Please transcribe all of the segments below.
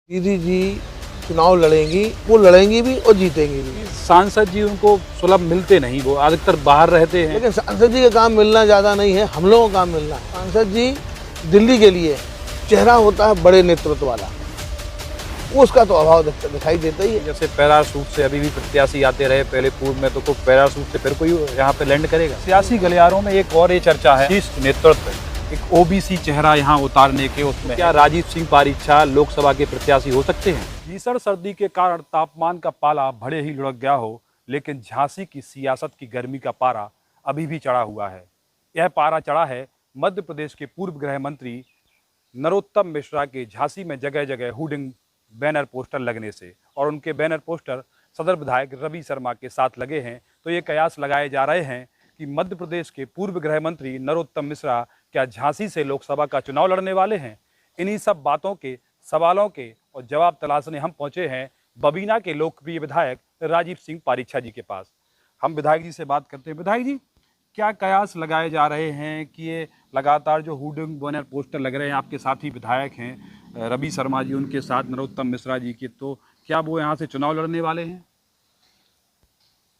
दीदी जी चुनाव लड़ेंगी, वो लड़ेंगी भी और जीतेंगी भी। सांसद जी उनको सुलभ मिलते नहीं, वो अधिकतर बाहर रहते हैं। लेकिन सांसद जी का काम मिलना ज़्यादा नहीं है, हम लोगों का काम मिलना है। सांसद जी दिल्ली के लिए चेहरा होता है बड़े नेतृत्व वाला, उसका तो अभाव दिखाई देता ही है। जैसे पैराशूट से अभी भी प्रत्याशी आते रहे, पहले पूर्व में तो कोई पैराशूट से फिर कोई यहाँ पे लैंड करेगा। सियासी गलियारों में एक और ये चर्चा है, शीर्ष नेतृत्व एक ओबीसी चेहरा यहाँ उतारने के, उसमें क्या राजीव सिंह पारीच्छा लोकसभा के प्रत्याशी हो सकते हैं? भीषण सर्दी के कारण तापमान का पाला भले ही लुढ़क गया हो, लेकिन झांसी की सियासत की गर्मी का पारा अभी भी चढ़ा हुआ है। यह पारा चढ़ा है मध्य प्रदेश के पूर्व गृह मंत्री नरोत्तम मिश्रा के झांसी में जगह जगह होर्डिंग बैनर पोस्टर लगने से, और उनके बैनर पोस्टर सदर विधायक रवि शर्मा के साथ लगे हैं। तो ये कयास लगाए जा रहे हैं कि मध्य प्रदेश के पूर्व गृह मंत्री नरोत्तम मिश्रा क्या झांसी से लोकसभा का चुनाव लड़ने वाले हैं? इन्हीं सब बातों के, सवालों के और जवाब तलाशने हम पहुंचे हैं बबीना के लोकप्रिय विधायक राजीव सिंह पारीच्छा जी के पास। हम विधायक जी से बात करते हैं। विधायक जी, क्या कयास लगाए जा रहे हैं कि ये लगातार जो होर्डिंग बैनर पोस्टर लग रहे हैं, आपके साथ ही विधायक हैं रवि शर्मा जी, उनके साथ नरोत्तम मिश्रा जी के, तो क्या वो यहाँ से चुनाव लड़ने वाले हैं?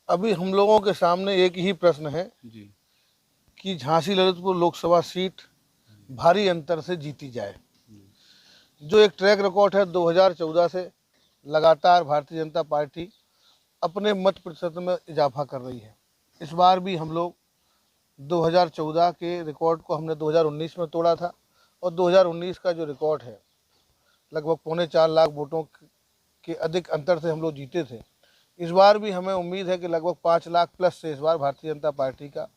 अभी हम लोगों के सामने एक ही प्रश्न है जी कि झांसी ललितपुर लोकसभा सीट भारी अंतर से जीती जाए। जो एक ट्रैक रिकॉर्ड है 2014 से लगातार भारतीय जनता पार्टी अपने मत प्रतिशत में इजाफा कर रही है। इस बार भी हम लोग 2014 के रिकॉर्ड को हमने 2019 में तोड़ा था, और 2019 का जो रिकॉर्ड है लगभग 4.25 लाख वोटों के अधिक अंतर से हम लोग जीते थे। इस बार भी हमें उम्मीद है कि लगभग 5 लाख प्लस से इस बार भारतीय जनता पार्टी का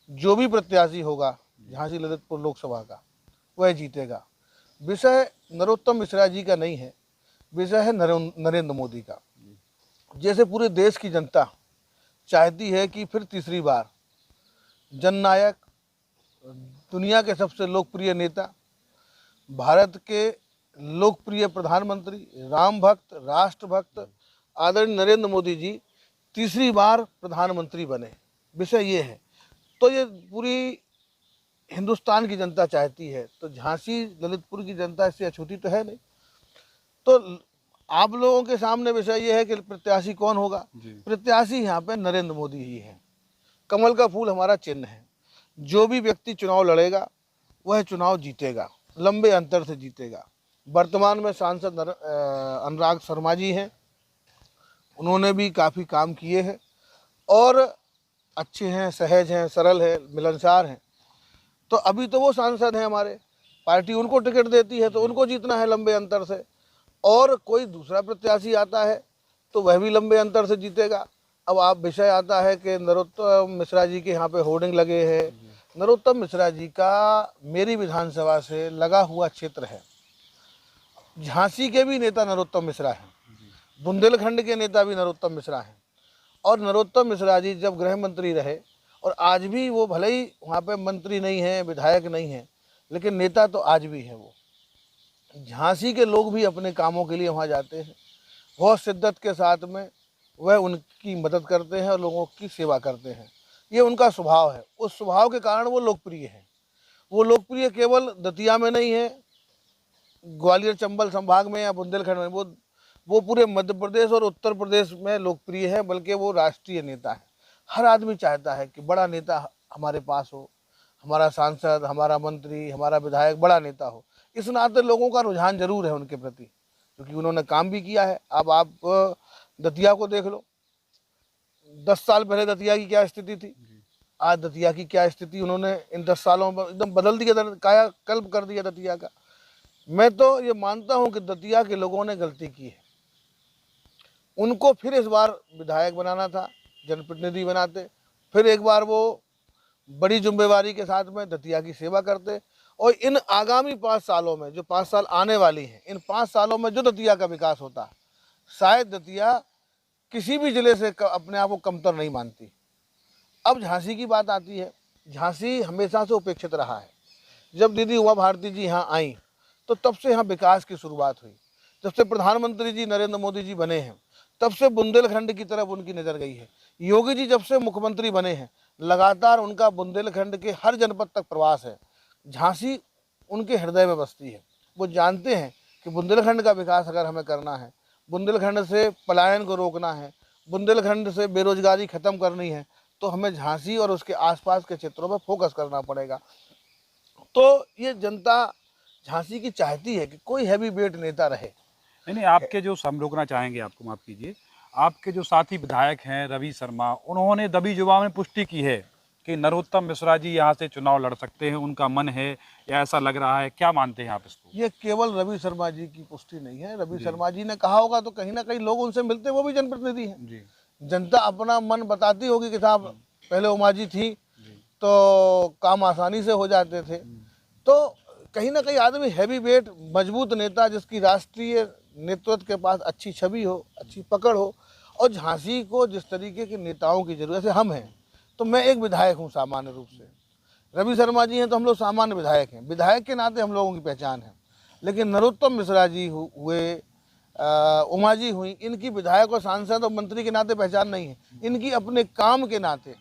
जो भी प्रत्याशी होगा झांसी ललितपुर लोकसभा का, वह जीतेगा। विषय नरोत्तम मिश्रा जी का नहीं है, विषय है नरेंद्र मोदी का। जैसे पूरे देश की जनता चाहती है कि फिर तीसरी बार जननायक, दुनिया के सबसे लोकप्रिय नेता, भारत के लोकप्रिय प्रधानमंत्री, राम भक्त, राष्ट्रभक्त आदरणीय नरेंद्र मोदी जी तीसरी बार प्रधानमंत्री बने, विषय ये है। तो ये पूरी हिंदुस्तान की जनता चाहती है, तो झांसी ललितपुर की जनता इससे अछूती तो है नहीं। तो आप लोगों के सामने विषय ये है कि प्रत्याशी कौन होगा। प्रत्याशी यहाँ पे नरेंद्र मोदी ही है। कमल का फूल हमारा चिन्ह है। जो भी व्यक्ति चुनाव लड़ेगा वह चुनाव जीतेगा, लंबे अंतर से जीतेगा। वर्तमान में सांसद अनुराग शर्मा जी हैं, उन्होंने भी काफ़ी काम किए हैं और अच्छे हैं, सहज हैं, सरल हैं, मिलनसार हैं। तो अभी तो वो सांसद हैं हमारे, पार्टी उनको टिकट देती है तो उनको जीतना है लंबे अंतर से, और कोई दूसरा प्रत्याशी आता है तो वह भी लंबे अंतर से जीतेगा। अब आप विषय आता है कि नरोत्तम मिश्रा जी के यहाँ पे होर्डिंग लगे हैं। नरोत्तम मिश्रा जी का मेरी विधानसभा से लगा हुआ क्षेत्र है। झांसी के भी नेता नरोत्तम मिश्रा हैं, बुंदेलखंड के नेता भी नरोत्तम मिश्रा हैं, और नरोत्तम मिश्रा जी जब गृह मंत्री रहे, और आज भी वो भले ही वहाँ पे मंत्री नहीं हैं, विधायक नहीं हैं, लेकिन नेता तो आज भी हैं। वो झांसी के लोग भी अपने कामों के लिए वहाँ जाते हैं, बहुत शिद्दत के साथ में वह उनकी मदद करते हैं और लोगों की सेवा करते हैं। ये उनका स्वभाव है। उस स्वभाव के कारण वो लोकप्रिय हैं। वो लोकप्रिय केवल दतिया में नहीं है, ग्वालियर चंबल संभाग में या बुंदेलखंड में, वो पूरे मध्य प्रदेश और उत्तर प्रदेश में लोकप्रिय है, बल्कि वो राष्ट्रीय नेता है। हर आदमी चाहता है कि बड़ा नेता हमारे पास हो, हमारा सांसद, हमारा मंत्री, हमारा विधायक बड़ा नेता हो। इस नाते लोगों का रुझान जरूर है उनके प्रति, क्योंकि उन्होंने काम भी किया है। अब आप दतिया को देख लो, 10 साल पहले दतिया की क्या स्थिति थी, आज दतिया की क्या स्थिति उन्होंने इन 10 सालों में एकदम बदल दिया, कायाकल्प कर दिया दतिया का। मैं तो ये मानता हूँ कि दतिया के लोगों ने गलती की है, उनको फिर इस बार विधायक बनाना था, जनप्रतिनिधि बनाते, फिर एक बार वो बड़ी जिम्मेवारी के साथ में दतिया की सेवा करते, और इन आगामी 5 सालों में, जो 5 साल आने वाली हैं, इन 5 सालों में जो दतिया का विकास होता, शायद दतिया किसी भी ज़िले से अपने आप को कमतर नहीं मानती। अब झांसी की बात आती है। झांसी हमेशा से उपेक्षित रहा है। जब दीदी उमा भारती जी यहाँ आई तो तब से यहाँ विकास की शुरुआत हुई। जब से प्रधानमंत्री जी नरेंद्र मोदी जी बने हैं, तब से बुंदेलखंड की तरफ उनकी नज़र गई है। योगी जी जब से मुख्यमंत्री बने हैं, लगातार उनका बुंदेलखंड के हर जनपद तक प्रवास है। झांसी उनके हृदय में बसती है। वो जानते हैं कि बुंदेलखंड का विकास अगर हमें करना है, बुंदेलखंड से पलायन को रोकना है, बुंदेलखंड से बेरोजगारी खत्म करनी है, तो हमें झांसी और उसके आसपास के क्षेत्रों में फोकस करना पड़ेगा। तो ये जनता झांसी की चाहती है कि कोई हैवी वेट नेता रहे। नहीं, आपके जो हम रोकना चाहेंगे, आपको माफ़ कीजिए, आपके जो साथी विधायक हैं रवि शर्मा, उन्होंने दबी जुबान में पुष्टि की है कि नरोत्तम मिश्रा जी यहाँ से चुनाव लड़ सकते हैं, उनका मन है या ऐसा लग रहा है, क्या मानते हैं आप इसको? ये केवल रवि शर्मा जी की पुष्टि नहीं है, रवि शर्मा जी ने कहा होगा तो कहीं ना कहीं लोग उनसे मिलते, वो भी जनप्रतिनिधि हैं जी। जनता अपना मन बताती होगी कि साहब पहले उमा जी थी तो काम आसानी से हो जाते थे। तो कहीं ना कहीं आदमी हैवी वेट मजबूत नेता जिसकी राष्ट्रीय नेतृत्व के पास अच्छी छवि हो, अच्छी पकड़ हो, और झांसी को जिस तरीके के नेताओं की जरूरत है, हम हैं तो मैं एक विधायक हूं सामान्य रूप से, रवि शर्मा जी हैं तो हम लोग सामान्य विधायक हैं, विधायक के नाते हम लोगों की पहचान है। लेकिन नरोत्तम मिश्रा जी हुए, उमा जी हुई, इनकी विधायक और सांसद और मंत्री के नाते पहचान नहीं है, इनकी अपने काम के नाते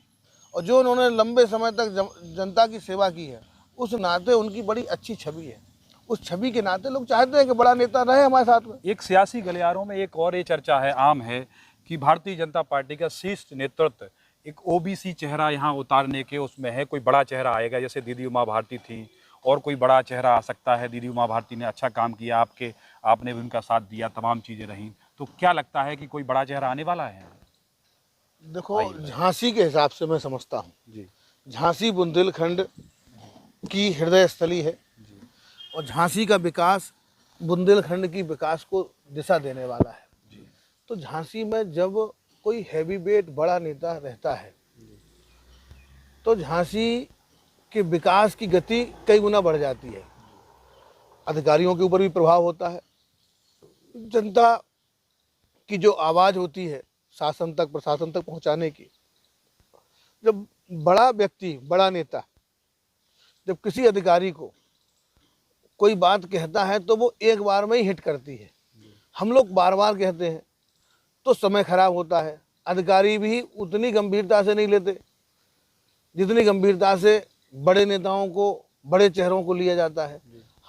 और जो उन्होंने लंबे समय तक जनता की सेवा की है उस नाते उनकी बड़ी अच्छी छवि है। उस छवि के नाते लोग चाहते हैं कि बड़ा नेता रहे हमारे साथ में। एक सियासी गलियारों में एक और ये चर्चा है, आम है, कि भारतीय जनता पार्टी का शीर्ष नेतृत्व एक ओबीसी चेहरा यहाँ उतारने के उसमें है, कोई बड़ा चेहरा आएगा, जैसे दीदी उमा भारती थी और कोई बड़ा चेहरा आ सकता है। दीदी उमा भारती ने अच्छा काम किया, आपने भी उनका साथ दिया, तमाम चीज़ें रहीं, तो क्या लगता है कि कोई बड़ा चेहरा आने वाला है? देखो, झांसी के हिसाब से मैं समझता हूँ जी, झांसी बुंदेलखंड की हृदय स्थली है और झांसी का विकास बुंदेलखंड की विकास को दिशा देने वाला है। तो झांसी में जब कोई हैवी वेट बड़ा नेता रहता है तो झांसी के विकास की गति कई गुना बढ़ जाती है। अधिकारियों के ऊपर भी प्रभाव होता है, जनता की जो आवाज़ होती है शासन तक, प्रशासन तक पहुंचाने की, जब बड़ा व्यक्ति, बड़ा नेता जब किसी अधिकारी को कोई बात कहता है तो वो एक बार में ही हिट करती है। हम लोग बार बार कहते हैं तो समय खराब होता है, अधिकारी भी उतनी गंभीरता से नहीं लेते जितनी गंभीरता से बड़े नेताओं को, बड़े चेहरों को लिया जाता है।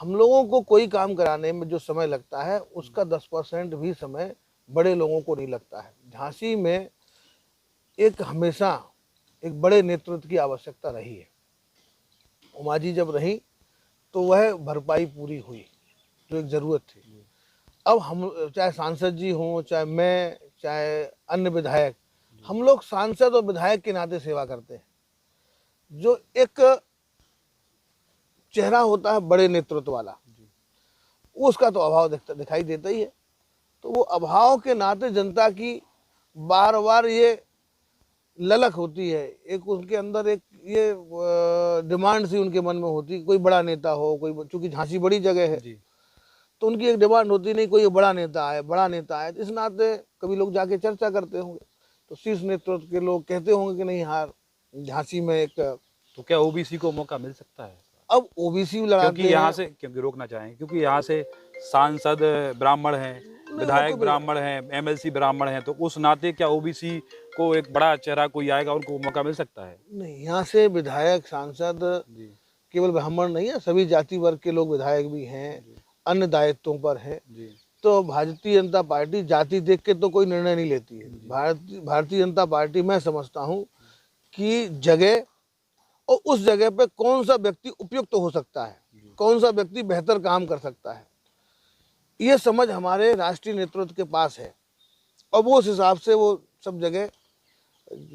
हम लोगों को कोई काम कराने में जो समय लगता है उसका 10% भी समय बड़े लोगों को नहीं लगता है। झांसी में एक हमेशा एक बड़े नेतृत्व की आवश्यकता रही है। उमा जी जब रही तो वह भरपाई पूरी हुई जो एक ज़रूरत थी। अब हम चाहे सांसद जी हों, चाहे मैं, चाहे अन्य विधायक, हम लोग सांसद और विधायक के नाते सेवा करते हैं। जो एक चेहरा होता है बड़े नेतृत्व वाला, उसका तो अभाव दिखाई देता ही है। तो वो अभाव के नाते जनता की बार बार ये ललक होती है, एक उनके अंदर एक ये डिमांड सी उनके मन में होती, कोई बड़ा नेता हो, कोई, चूंकि झांसी बड़ी जगह है तो उनकी एक डिमांड होती, नहीं कोई बड़ा नेता आए, बड़ा नेता आए। इस नाते कभी लोग जाके चर्चा करते होंगे तो शीर्ष नेतृत्व के लोग कहते होंगे कि नहीं यार झांसी में एक, तो क्या ओबीसी को मौका मिल सकता है? अब ओबीसी लड़ाते क्योंकि यहाँ से, क्योंकि रोकना चाहेंगे, क्योंकि यहाँ से सांसद ब्राह्मण हैं, विधायक ब्राह्मण हैं, एमएलसी ब्राह्मण हैं, तो उस नाते क्या ओबीसी को एक बड़ा चेहरा कोई आएगा, उनको मौका मिल सकता है? नहीं, यहाँ से विधायक, सांसद केवल ब्राह्मण नहीं है, सभी जाति वर्ग के लोग विधायक भी हैं, अन्य दायित्वों पर हैं। तो भारतीय जनता पार्टी जाति देख के तो कोई निर्णय नहीं लेती है। भारतीय जनता पार्टी, मैं समझता हूँ कि जगह और उस जगह पे कौन सा व्यक्ति उपयुक्त हो सकता है, कौन सा व्यक्ति बेहतर काम कर सकता है, ये समझ हमारे राष्ट्रीय नेतृत्व के पास है और वो उस हिसाब से वो सब जगह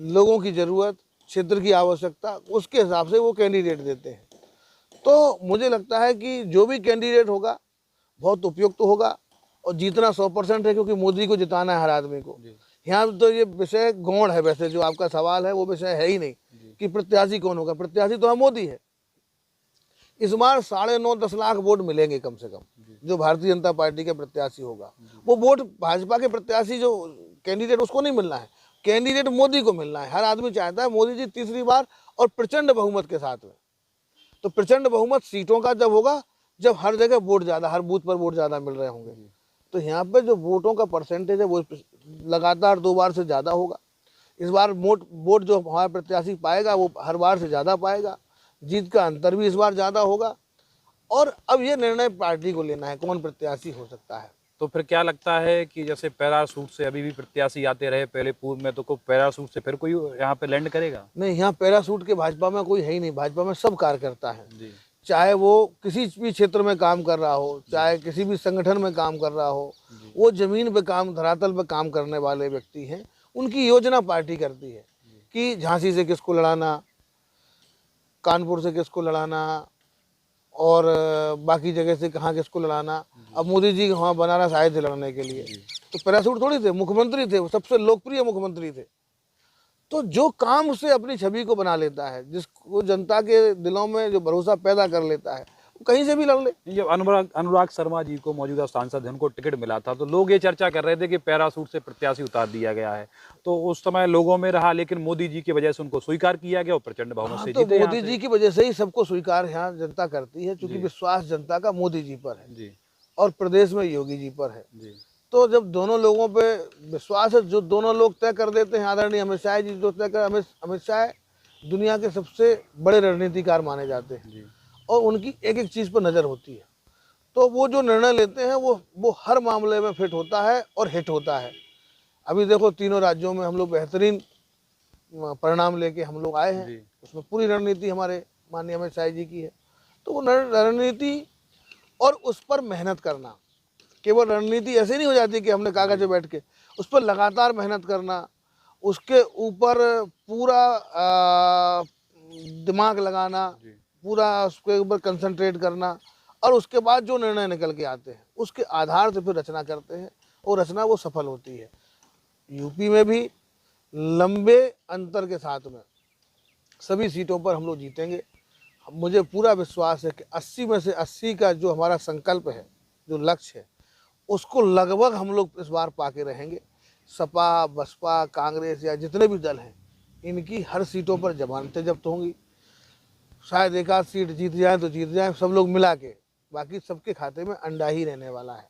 लोगों की ज़रूरत, क्षेत्र की आवश्यकता, उसके हिसाब से वो कैंडिडेट देते हैं। तो मुझे लगता है कि जो भी कैंडिडेट होगा बहुत उपयुक्त होगा और जीतना 100% है, क्योंकि मोदी को जिताना है हर आदमी को। यहाँ तो ये विषय गौण है, वैसे जो आपका सवाल है वो विषय है ही नहीं कि प्रत्याशी कौन होगा। प्रत्याशी तो हम मोदी है। इस बार 9.5-10 लाख वोट मिलेंगे कम से कम जो भारतीय जनता पार्टी का प्रत्याशी होगा। वो वोट भाजपा के प्रत्याशी जो कैंडिडेट उसको नहीं मिलना है, कैंडिडेट मोदी को मिलना है। हर आदमी चाहता है मोदी जी तीसरी बार और प्रचंड बहुमत के साथ में। तो प्रचंड बहुमत सीटों का जब होगा, जब हर जगह वोट ज़्यादा, हर बूथ पर वोट ज़्यादा मिल रहे होंगे, तो यहाँ पे जो वोटों का परसेंटेज है वो लगातार 2 बार से ज़्यादा होगा। इस बार वोट जो हमारा प्रत्याशी पाएगा वो हर बार से ज़्यादा पाएगा, जीत का अंतर भी इस बार ज़्यादा होगा। और अब ये निर्णय पार्टी को लेना है कौन प्रत्याशी हो सकता है। तो फिर क्या लगता है कि जैसे पैरासूट से अभी भी प्रत्याशी आते रहे, पहले पूर्व में तो कोई पैरासूट से फिर कोई यहाँ पे लैंड करेगा? नहीं, यहाँ पैरासूट के भाजपा में कोई है ही नहीं। भाजपा में सब कार्यकर्ता है, जी चाहे वो किसी भी क्षेत्र में काम कर रहा हो, चाहे किसी भी संगठन में काम कर रहा हो, वो जमीन पे काम, धरातल पे काम करने वाले व्यक्ति हैं। उनकी योजना पार्टी करती है कि झांसी से किसको लड़ाना, कानपुर से किसको लड़ाना, और बाकी जगह से कहाँ किसको लड़ाना। अब मोदी जी वहाँ बनारस आए थे लड़ने के लिए, तो पैरासूट थोड़ी थे, मुख्यमंत्री थे, वो सबसे लोकप्रिय मुख्यमंत्री थे। तो जो काम उससे अपनी छवि को बना लेता है, जिसको जनता के दिलों में जो भरोसा पैदा कर लेता है, वो कहीं से भी लड़ ले। जब अनुराग शर्मा जी को, मौजूदा सांसद हैं, उनको टिकट मिला था तो लोग ये चर्चा कर रहे थे कि पैरासूट से प्रत्याशी उतार दिया गया है, तो उस समय लोगों में रहा, लेकिन मोदी जी की वजह से उनको स्वीकार किया गया और प्रचंड बहुमत से तो जीते। मोदी जी की वजह से ही सबको स्वीकार यहाँ जनता करती है, क्योंकि विश्वास जनता का मोदी जी पर है जी और प्रदेश में योगी जी पर है। जी तो जब दोनों लोगों पे विश्वास है, जो दोनों लोग तय कर देते हैं, आदरणीय अमित शाह जी जो तय कर, अमित शाह दुनिया के सबसे बड़े रणनीतिकार माने जाते हैं जी और उनकी एक एक चीज़ पर नज़र होती है। तो वो जो निर्णय लेते हैं वो हर मामले में फिट होता है और हिट होता है। अभी देखो तीनों राज्यों में हम लोग बेहतरीन परिणाम लेके हम लोग आए हैं, उसमें पूरी रणनीति हमारे माननीय अमित शाह जी की है। तो वो रणनीति और उस पर मेहनत करना, केवल रणनीति ऐसे नहीं हो जाती कि हमने कागज पे बैठ के, उस पर लगातार मेहनत करना, उसके ऊपर पूरा दिमाग लगाना, पूरा उसके ऊपर कंसंट्रेट करना, और उसके बाद जो निर्णय निकल के आते हैं उसके आधार से फिर रचना करते हैं और रचना वो सफल होती है। यूपी में भी लंबे अंतर के साथ में सभी सीटों पर हम लोग जीतेंगे। मुझे पूरा विश्वास है कि 80 में से 80 का जो हमारा संकल्प है, जो लक्ष्य है, उसको लगभग हम लोग इस बार पाके रहेंगे। सपा, बसपा, कांग्रेस या जितने भी दल हैं, इनकी हर सीटों पर जमानतें जब्त होंगी। शायद एक आध सीट जीत जाए तो जीत जाए, सब लोग मिला के, बाकी सबके खाते में अंडा ही रहने वाला है।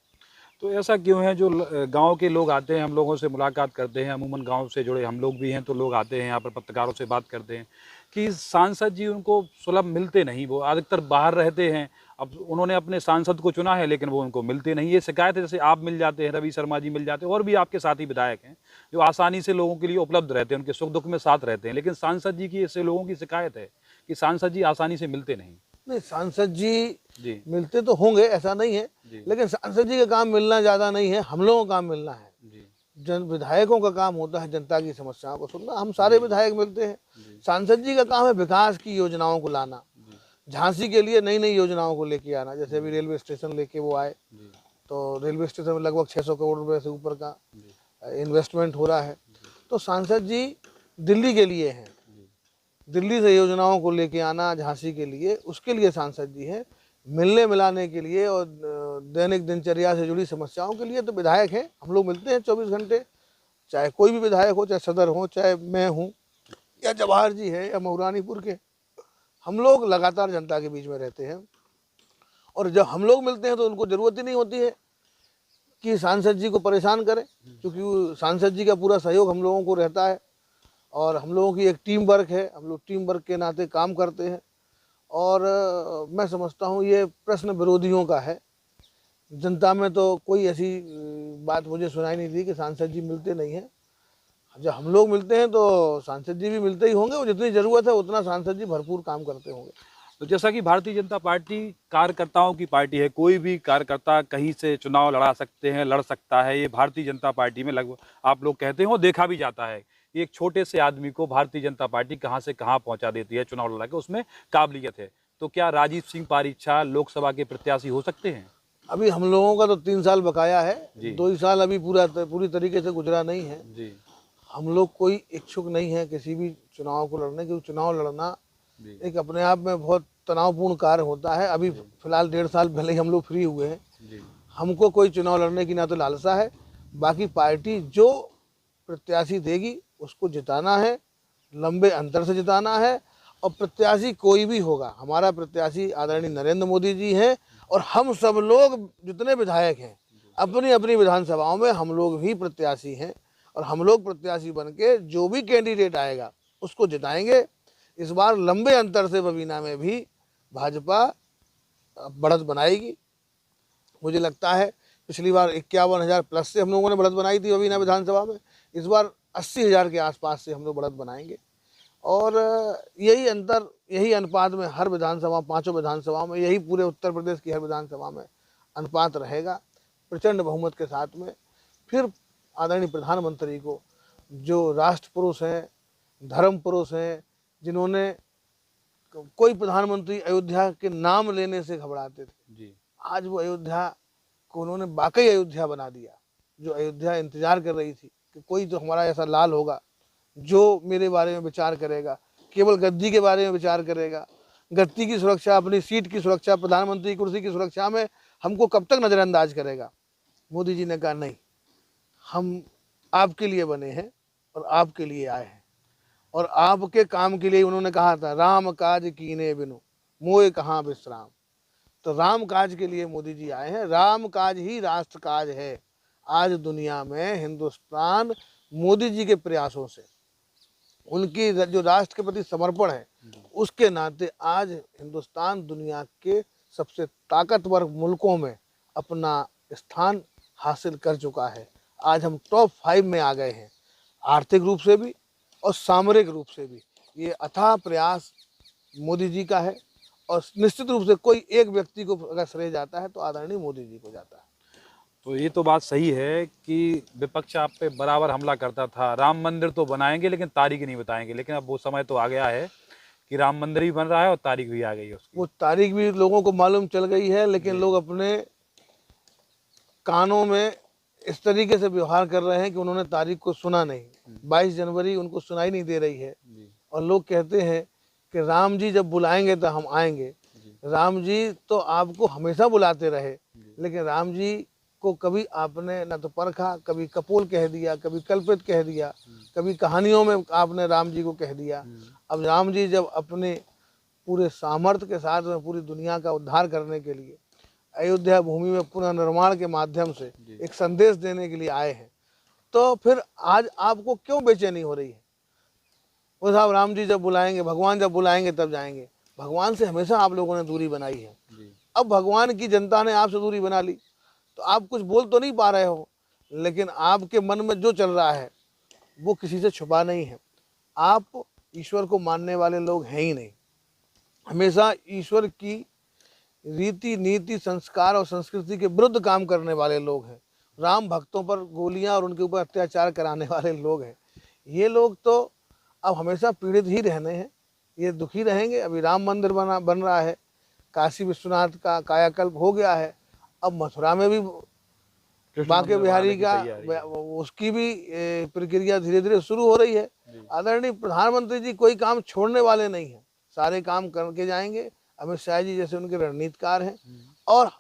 तो ऐसा क्यों है? जो गांव के लोग आते हैं, हम लोगों से मुलाकात करते हैं, अमूमन गांव से जुड़े हम लोग भी हैं, तो लोग आते हैं यहाँ पर, पत्रकारों से बात करते हैं कि सांसद जी उनको सुलभ मिलते नहीं, वो अधिकतर बाहर रहते हैं। अब उन्होंने अपने सांसद को चुना है लेकिन वो उनको मिलते नहीं। ये शिकायत है, जैसे आप मिल जाते हैं, रवि शर्मा जी मिल जाते हैं, और भी आपके साथी विधायक हैं जो आसानी से लोगों के लिए उपलब्ध रहते हैं, उनके सुख दुख में साथ रहते हैं, लेकिन सांसद जी की ऐसे लोगों की शिकायत है कि सांसद जी आसानी से मिलते नहीं। नहीं, सांसद जी मिलते तो होंगे, ऐसा नहीं है, लेकिन सांसद जी का काम मिलना ज़्यादा नहीं है, हम लोगों का काम मिलना है। विधायकों का काम होता है जनता की समस्याओं को सुनना। हम सारे विधायक मिलते हैं। सांसद जी का काम है विकास की योजनाओं को लाना, झांसी के लिए नई नई योजनाओं को लेके आना। जैसे अभी रेलवे स्टेशन लेके वो आए, तो रेलवे स्टेशन में लगभग 600 करोड़ रुपए से ऊपर का इन्वेस्टमेंट हो रहा है। तो सांसद जी दिल्ली के लिए हैं, दिल्ली से योजनाओं को लेके आना झांसी के लिए, उसके लिए सांसद जी हैं। मिलने मिलाने के लिए और दैनिक दिनचर्या से जुड़ी समस्याओं के लिए तो विधायक हैं। हम लोग मिलते हैं 24 घंटे, चाहे कोई भी विधायक हो, चाहे सदर हो, चाहे मैं हूँ या जवाहर जी है या मऊरानीपुर के, हम लोग लगातार जनता के बीच में रहते हैं। और जब हम लोग मिलते हैं तो उनको ज़रूरत ही नहीं होती है कि सांसद जी को परेशान करें, क्योंकि सांसद जी का पूरा सहयोग हम लोगों को रहता है और हम लोगों की एक टीम वर्क है। हम लोग टीम वर्क के नाते काम करते हैं और मैं समझता हूँ ये प्रश्न विरोधियों का है। जनता में तो कोई ऐसी बात मुझे सुनाई नहीं दी कि सांसद जी मिलते नहीं हैं। जब हम लोग मिलते हैं तो सांसद जी भी मिलते ही होंगे, और जितनी ज़रूरत है उतना सांसद जी भरपूर काम करते होंगे। तो जैसा कि भारतीय जनता पार्टी कार्यकर्ताओं की पार्टी है, कोई भी कार्यकर्ता कहीं से चुनाव लड़ा सकते हैं, लड़ सकता है। ये भारतीय जनता पार्टी में लगभग आप लोग कहते हैं और देखा भी जाता है। एक छोटे से आदमी को भारतीय जनता पार्टी कहां से कहां पहुंचा देती है चुनाव लड़ा के, उसमें काबिलियत है। तो क्या राजीव सिंह पारीक्षा लोकसभा के प्रत्याशी हो सकते हैं? अभी हम लोगों का तो 3 साल बकाया है, 2 ही साल अभी पूरी तरीके से गुजरा नहीं है जी। हम लोग कोई इच्छुक नहीं है किसी भी चुनाव को लड़ने, क्योंकि चुनाव लड़ना एक अपने आप में बहुत तनावपूर्ण कार्य होता है। अभी फिलहाल 1.5 साल पहले ही हम लोग फ्री हुए हैं। हमको कोई चुनाव लड़ने की ना तो लालसा है, बाकी पार्टी जो प्रत्याशी देगी उसको जिताना है, लंबे अंतर से जिताना है। और प्रत्याशी कोई भी होगा, हमारा प्रत्याशी आदरणीय नरेंद्र मोदी जी हैं, और हम सब लोग जितने विधायक हैं अपनी अपनी विधानसभाओं में हम लोग भी प्रत्याशी हैं, और हम लोग प्रत्याशी बन के जो भी कैंडिडेट आएगा उसको जिताएंगे। इस बार लंबे अंतर से बबीना में भी भाजपा बढ़त बनाएगी। मुझे लगता है पिछली बार 51,000 प्लस से हम लोगों ने बढ़त बनाई थी अभी ना विधानसभा में, इस बार 80,000 के आसपास से हम लोग बढ़त बनाएंगे। और यही अंतर, यही अनुपात में हर विधानसभा, पांचों विधानसभाओं में, यही पूरे उत्तर प्रदेश की हर विधानसभा में अनुपात रहेगा प्रचंड बहुमत के साथ में। फिर आदरणीय प्रधानमंत्री को, जो राष्ट्र पुरुष हैं, धर्म पुरुष हैं, जिन्होंने, कोई प्रधानमंत्री अयोध्या के नाम लेने से घबराते थे जी, आज वो अयोध्या को उन्होंने वाकई अयोध्या बना दिया। जो अयोध्या इंतजार कर रही थी कि कोई तो हमारा ऐसा लाल होगा जो मेरे बारे में विचार करेगा, केवल गद्दी के बारे में विचार करेगा, गद्दी की सुरक्षा, अपनी सीट की सुरक्षा, प्रधानमंत्री की कुर्सी की सुरक्षा में हमको कब तक नज़रअंदाज करेगा। मोदी जी ने कहा नहीं, हम आपके लिए बने हैं और आपके लिए आए हैं, और आपके काम के लिए उन्होंने कहा था, राम काज कीने बिनु मोए कहाँ विश्राम। तो राम काज के लिए मोदी जी आए हैं। राम काज ही राष्ट्र काज है। आज दुनिया में हिंदुस्तान मोदी जी के प्रयासों से, उनकी जो राष्ट्र के प्रति समर्पण है, उसके नाते आज हिंदुस्तान दुनिया के सबसे ताकतवर मुल्कों में अपना स्थान हासिल कर चुका है। आज हम टॉप 5 में आ गए हैं, आर्थिक रूप से भी और सामरिक रूप से भी। ये अथाह प्रयास मोदी जी का है, और निश्चित रूप से कोई एक व्यक्ति को अगर श्रेय जाता है तो आदरणीय मोदी जी को जाता है। तो ये तो बात सही है कि विपक्ष आप पे बराबर हमला करता था, राम मंदिर तो बनाएंगे लेकिन तारीख नहीं बताएंगे, लेकिन अब वो समय तो आ गया है कि राम मंदिर भी बन रहा है और तारीख भी आ गई है उसकी। वो तारीख भी लोगों को मालूम चल गई है, लेकिन लोग अपने कानों में इस तरीके से व्यवहार कर रहे हैं कि उन्होंने तारीख को सुना नहीं। 22 जनवरी उनको सुनाई नहीं दे रही है, और लोग कहते हैं कि राम जी जब बुलाएंगे तो हम आएंगे। राम जी तो आपको हमेशा बुलाते रहे, लेकिन राम जी को कभी आपने न तो परखा, कभी कपोल कह दिया, कभी कल्पित कह दिया, कभी कहानियों में आपने राम जी को कह दिया। अब राम जी जब अपने पूरे सामर्थ्य के साथ में पूरी दुनिया का उद्धार करने के लिए अयोध्या भूमि में पुनर्निर्माण के माध्यम से एक संदेश देने के लिए आए हैं, तो फिर आज आपको क्यों बेचैनी हो रही है? वो साहब राम जी जब बुलाएंगे, भगवान जब बुलाएंगे तब जाएंगे। भगवान से हमेशा आप लोगों ने दूरी बनाई है। अब भगवान की जनता ने आपसे दूरी बना ली, तो आप कुछ बोल तो नहीं पा रहे हो, लेकिन आपके मन में जो चल रहा है वो किसी से छुपा नहीं है। आप ईश्वर को मानने वाले लोग हैं ही नहीं। हमेशा ईश्वर की रीति, नीति, संस्कार और संस्कृति के विरुद्ध काम करने वाले लोग हैं। राम भक्तों पर गोलियां और उनके ऊपर अत्याचार कराने वाले लोग हैं। ये लोग तो अब हमेशा पीड़ित ही रहने हैं, ये दुखी रहेंगे। अभी राम मंदिर बन रहा है, काशी विश्वनाथ का कायाकल्प हो गया है, अब मथुरा में भी बांके बिहारी का उसकी भी प्रक्रिया धीरे धीरे शुरू हो रही है। आदरणीय प्रधानमंत्री जी कोई काम छोड़ने वाले नहीं है, सारे काम करके जाएंगे। अमित शाह जी जैसे उनके रणनीतिकार हैं, और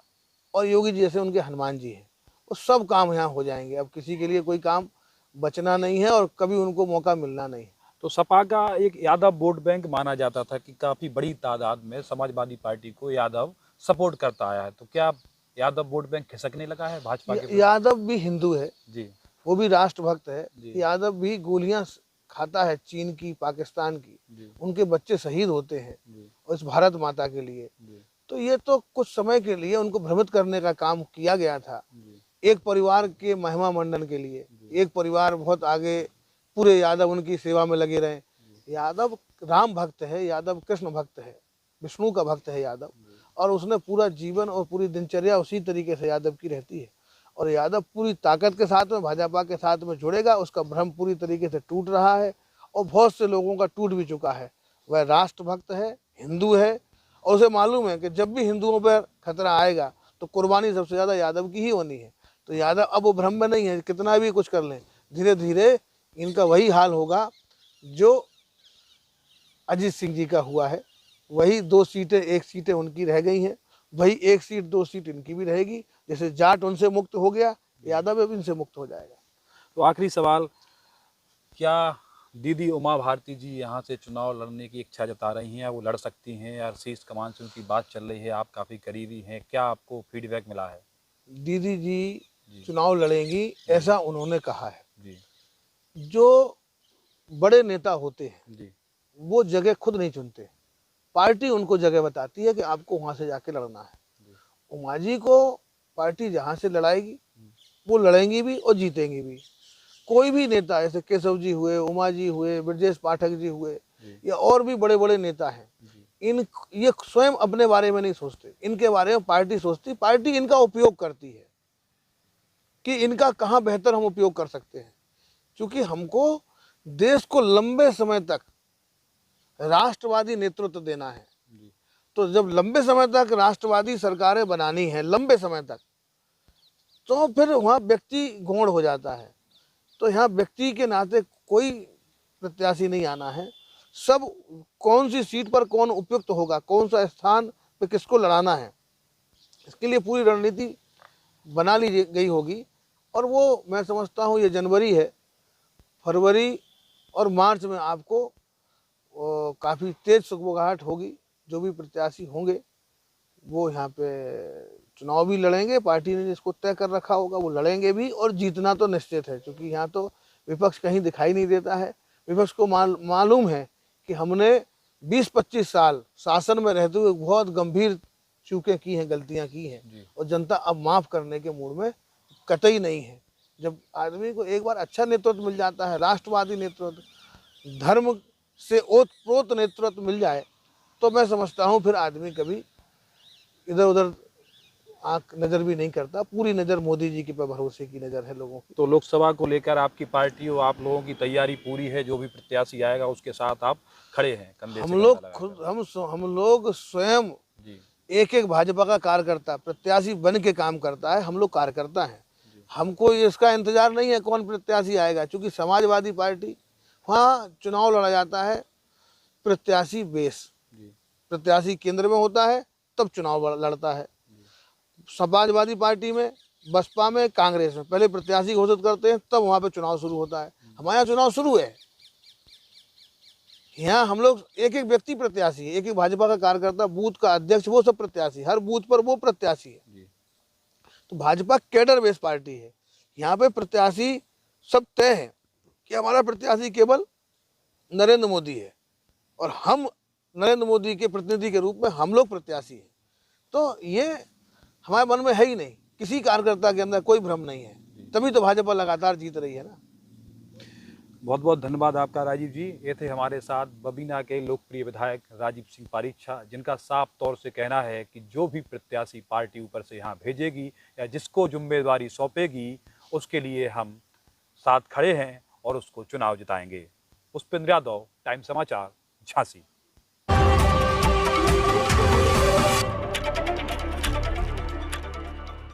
योगी जी जैसे उनके हनुमान जी हैं, वो सब काम यहाँ हो जाएंगे। अब किसी के लिए कोई काम बचना नहीं है और कभी उनको मौका मिलना नहीं है। तो सपा का एक यादव वोट बैंक माना जाता था कि काफी बड़ी तादाद में समाजवादी पार्टी को यादव सपोर्ट करता आया है, तो क्या यादव वोट बैंक खिसकने लगा है भाजपा के? यादव भी हिंदू है जी, वो भी राष्ट्रभक्त है। यादव भी गोलियां खाता है चीन की, पाकिस्तान की, उनके बच्चे शहीद होते हैं और इस भारत माता के लिए। तो ये तो कुछ समय के लिए उनको भ्रमित करने का काम किया गया था, एक परिवार के महिमा मंडन के लिए। एक परिवार बहुत आगे, पूरे यादव उनकी सेवा में लगे रहे। यादव राम भक्त है, यादव कृष्ण भक्त है, विष्णु का भक्त है यादव, और उसने पूरा जीवन और पूरी दिनचर्या उसी तरीके से यादव की रहती है। और यादव पूरी ताकत के साथ में भाजपा के साथ में जुड़ेगा। उसका भ्रम पूरी तरीके से टूट रहा है, और बहुत से लोगों का टूट भी चुका है। वह राष्ट्रभक्त है, हिंदू है, और उसे मालूम है कि जब भी हिंदुओं पर खतरा आएगा तो कुर्बानी सबसे ज़्यादा यादव की ही होनी है। तो यादव अब वो भ्रम में नहीं है, कितना भी कुछ कर लें, धीरे धीरे इनका वही हाल होगा जो अजीत सिंह जी का हुआ है। वही 2 सीटें, 1 सीटें उनकी रह गई हैं, वही 1 सीट 2 सीट इनकी भी रहेगी। जैसे जाट उनसे मुक्त हो गया, यादव अब इनसे मुक्त हो जाएगा। तो आखिरी सवाल, क्या दीदी उमा भारती जी यहाँ से चुनाव लड़ने की इच्छा जता रही हैं, वो लड़ सकती हैं, या शीर्ष कमान से उनकी बात चल रही है, आप काफ़ी करीबी हैं, क्या आपको फीडबैक मिला है? दीदी जी चुनाव लड़ेंगी ऐसा उन्होंने कहा है। जी, जो बड़े नेता होते हैं जी, वो जगह खुद नहीं चुनते, पार्टी उनको जगह बताती है कि आपको वहाँ से जाके लड़ना है। उमा जी को पार्टी जहाँ से लड़ाएगी वो लड़ेंगी भी और जीतेंगी भी। कोई भी नेता, जैसे केशव जी हुए, उमा जी हुए, ब्रजेश पाठक जी हुए, या और भी बड़े बड़े नेता हैं, ये स्वयं अपने बारे में नहीं सोचते, इनके बारे में पार्टी सोचती, पार्टी इनका उपयोग करती है कि इनका कहाँ बेहतर हम उपयोग कर सकते हैं। क्योंकि हमको देश को लंबे समय तक राष्ट्रवादी नेतृत्व देना है, तो जब लंबे समय तक राष्ट्रवादी सरकारें बनानी है, लंबे समय तक, तो फिर वहाँ व्यक्ति गौण हो जाता है। तो यहाँ व्यक्ति के नाते कोई प्रत्याशी नहीं आना है, सब कौन सी सीट पर कौन उपयुक्त होगा, कौन सा स्थान पे किसको लड़ाना है, इसके लिए पूरी रणनीति बना ली गई होगी। और वो मैं समझता हूँ ये जनवरी है, फरवरी और मार्च में आपको काफ़ी तेज सुगबुगाहट होगी। जो भी प्रत्याशी होंगे वो यहाँ पे चुनाव भी लड़ेंगे, पार्टी ने जिसको तय कर रखा होगा वो लड़ेंगे भी, और जीतना तो निश्चित है। क्योंकि यहाँ तो विपक्ष कहीं दिखाई नहीं देता है। विपक्ष को मालूम है कि हमने 20-25 साल शासन में रहते हुए बहुत गंभीर चूकें की हैं, गलतियाँ की हैं, और जनता अब माफ़ करने के मूड में कतई नहीं है। जब आदमी को एक बार अच्छा नेतृत्व मिल जाता है, राष्ट्रवादी नेतृत्व, धर्म से ओतप्रोत नेतृत्व मिल जाए, तो मैं समझता हूँ फिर आदमी कभी इधर उधर आंख नज़र भी नहीं करता। पूरी नज़र मोदी जी के पे भरोसे की नज़र है लोगों की। तो लोकसभा को लेकर आपकी पार्टी और आप लोगों की तैयारी पूरी है, जो भी प्रत्याशी आएगा उसके साथ आप खड़े हैं कंधे से हम कंधा लोग लगाकर? खुद हम लोग स्वयं जी एक एक भाजपा का कार्यकर्ता प्रत्याशी बन के काम करता है। हम लोग कार्यकर्ता हैं, हमको इसका इंतजार नहीं है कौन प्रत्याशी आएगा। क्योंकि समाजवादी पार्टी, वहाँ चुनाव लड़ा जाता है प्रत्याशी बेस, प्रत्याशी केंद्र में होता है तब चुनाव लड़ता है। समाजवादी पार्टी में, बसपा में, कांग्रेस में पहले प्रत्याशी घोषित करते हैं, तब वहाँ पे चुनाव शुरू होता है। हमारे यहाँ चुनाव शुरू है, यहाँ हम लोग एक एक व्यक्ति प्रत्याशी है, एक एक भाजपा का कार्यकर्ता, बूथ का अध्यक्ष, वो सब प्रत्याशी, हर बूथ पर वो प्रत्याशी है। तो भाजपा कैडर बेस पार्टी है। यहाँ पे प्रत्याशी सब तय है कि हमारा प्रत्याशी केवल नरेंद्र मोदी है, और हम नरेंद्र मोदी के प्रतिनिधि के रूप में हम लोग प्रत्याशी हैं। तो ये हमारे मन में है ही नहीं, किसी कार्यकर्ता के अंदर कोई भ्रम नहीं है, तभी तो भाजपा लगातार जीत रही है ना। बहुत बहुत धन्यवाद आपका राजीव जी। ये थे हमारे साथ बबीना के लोकप्रिय विधायक राजीव सिंह पारीक्षा, जिनका साफ तौर से कहना है कि जो भी प्रत्याशी पार्टी ऊपर से यहाँ भेजेगी या जिसको जिम्मेदारी सौंपेगी, उसके लिए हम साथ खड़े हैं और उसको चुनाव जिताएंगे। पुष्पेंद्र यादव, टाइम समाचार, झांसी।